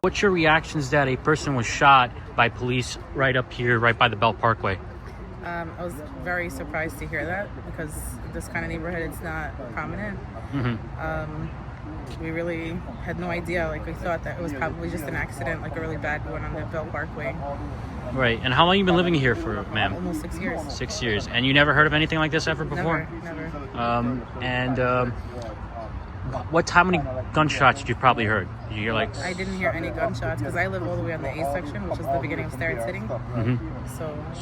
What's your reactions that a person was shot by police right up here, right by the Belt Parkway? I was very surprised to hear that because this kind of neighborhood, it's not prominent. We really had no idea. Like, we thought that it was probably just an accident, like a really bad one on the Belt Parkway. Right. And how long you been living here for, ma'am? Almost 6 years. 6 years. And you never heard of anything like this ever before? Never. How many gunshots did you probably heard? Did you hear like? I didn't hear any gunshots because I live all the way on the A section, which is the beginning of Starrett City.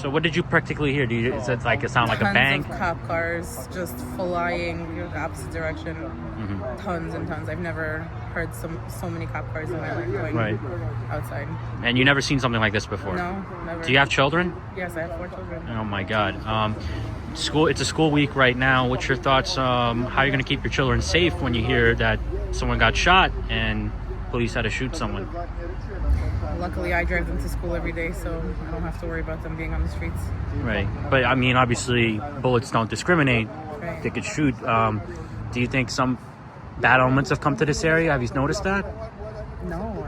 So what did you practically hear? Is it like it sound like a bang? Tons of cop cars just flying the opposite direction. Tons and tons. I've never heard so many cop cars in my life going outside. And you never seen something like this before? No, never. Do you have children? Yes, I have 4 children. Oh my God. It's a school week right now. What's your thoughts? How are you going to keep your children safe when you hear that someone got shot and police had to shoot someone? Luckily, I drive them to school every day, so I don't have to worry about them being on the streets. Right. But I mean, obviously, bullets don't discriminate. Right. They could shoot. Do you think some bad elements have come to this area? Have you noticed that? No,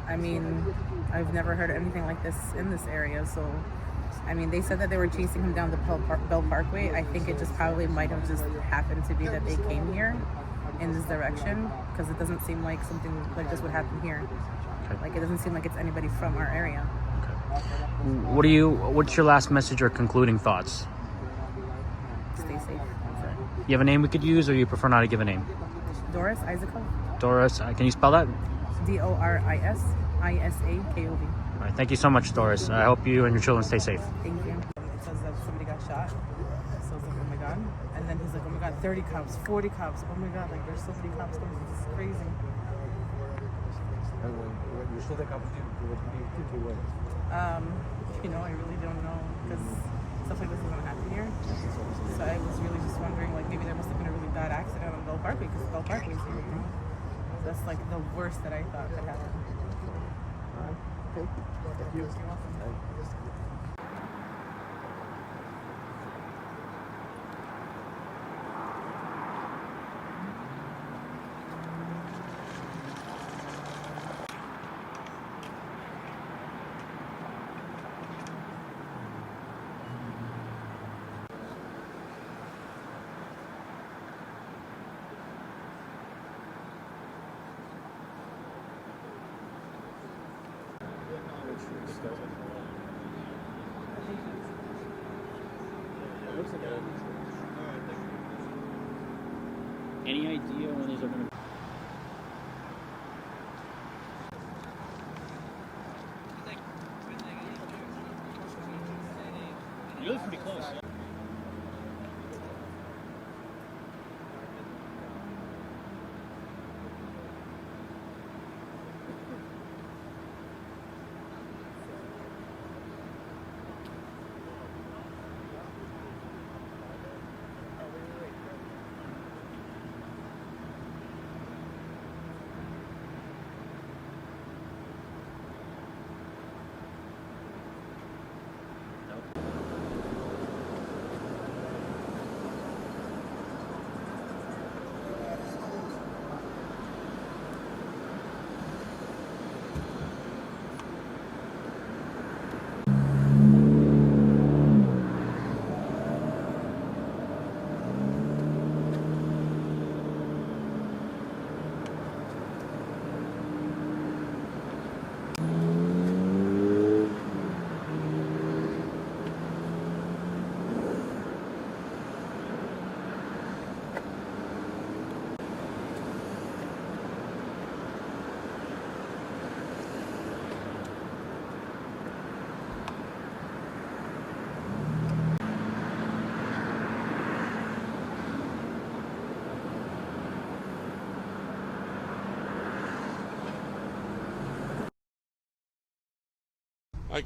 I mean, I've never heard anything like this in this area, so... I mean, they said that they were chasing him down the Belt Parkway. I think it just probably might have just happened to be that they came here in this direction because it doesn't seem like something like this would happen here. Okay. Like, it doesn't seem like it's anybody from our area. Okay. What's your last message or concluding thoughts? Stay safe. You have a name we could use, or you prefer not to give a name? Doris Isakov. Doris, can you spell that? DORIS ISAKOV. All right, thank you so much, Doris. I hope you and your children stay safe. Thank you. It says that somebody got shot. So it's like, oh my God. And then he's like, oh my God, 30 cops, 40 cops. Oh my God, like there's so many cops coming. This is crazy. I really don't know because stuff like this doesn't happen here. So I was really just wondering, like maybe there must have been a really bad accident on Belt Parkway because Belt Parkway is here. So that's like the worst that I thought could happen. Thank you. Any idea when these are going to? You live pretty close.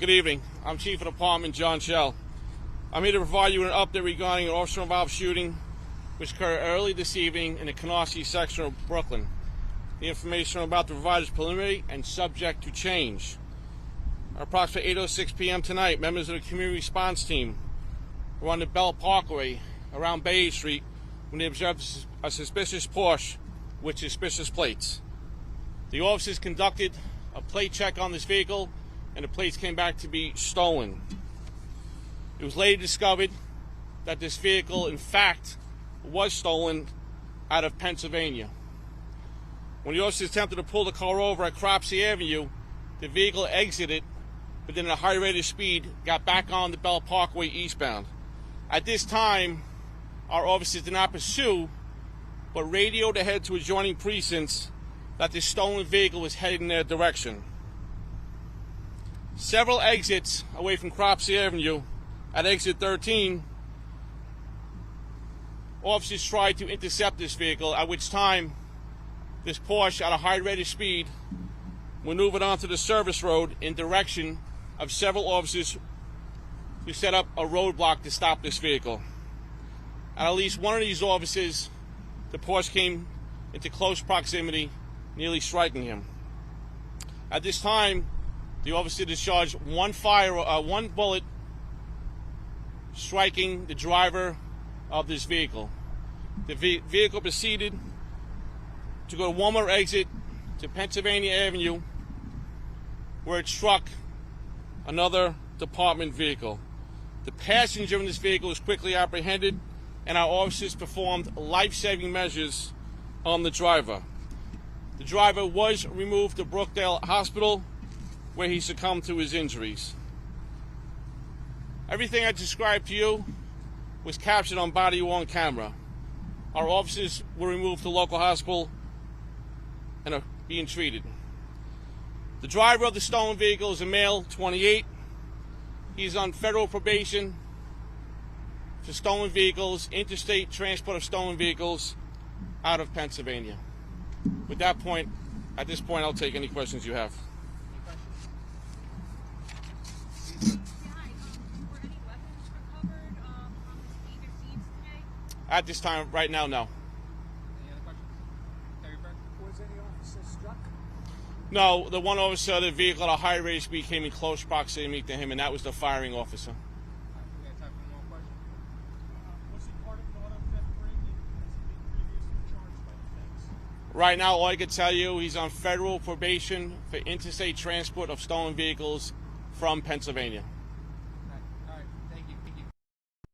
Good evening. I'm Chief of Department John Shell. I'm here to provide you an update regarding an officer-involved shooting which occurred early this evening in the Canarsie section of Brooklyn. The information I'm about to provide is preliminary and subject to change. At approximately 8:06 p.m. tonight, members of the community response team were on the Belt Parkway around Bay Street when they observed a suspicious Porsche with suspicious plates. The officers conducted a plate check on this vehicle and the plates came back to be stolen. It was later discovered that this vehicle, in fact, was stolen out of Pennsylvania. When the officers attempted to pull the car over at Canarsie Avenue, the vehicle exited, but then at a high rate of speed, got back on the Belt Parkway eastbound. At this time, our officers did not pursue, but radioed ahead to adjoining precincts that the stolen vehicle was headed in their direction. Several exits away from Canarsie Avenue, at exit 13, officers tried to intercept this vehicle, at which time this Porsche, at a high rate of speed, maneuvered onto the service road in direction of several officers who set up a roadblock to stop this vehicle. At least one of these officers, the Porsche came into close proximity, nearly striking him. At this time, the officer discharged one bullet, striking the driver of this vehicle. The vehicle proceeded to go to one more exit to Pennsylvania Avenue, where it struck another department vehicle. The passenger in this vehicle was quickly apprehended, and our officers performed life-saving measures on the driver. The driver was removed to Brookdale Hospital, where he succumbed to his injuries. Everything I described to you was captured on body-worn camera. Our officers were removed to local hospital and are being treated. The driver of the stolen vehicle is a male, 28. He's on federal probation for stolen vehicles, interstate transport of stolen vehicles out of Pennsylvania. At this point, I'll take any questions you have. At this time, right now, no. Any other questions? Terry Burke? Was any officer struck? No, the one officer of the vehicle at a high rate of speed came in close proximity to him, and that was the firing officer. We got time for one more question. Was he part of an auto theft ring? Has he been previously charged by the thefts? Right now, all I can tell you, he's on federal probation for interstate transport of stolen vehicles from Pennsylvania.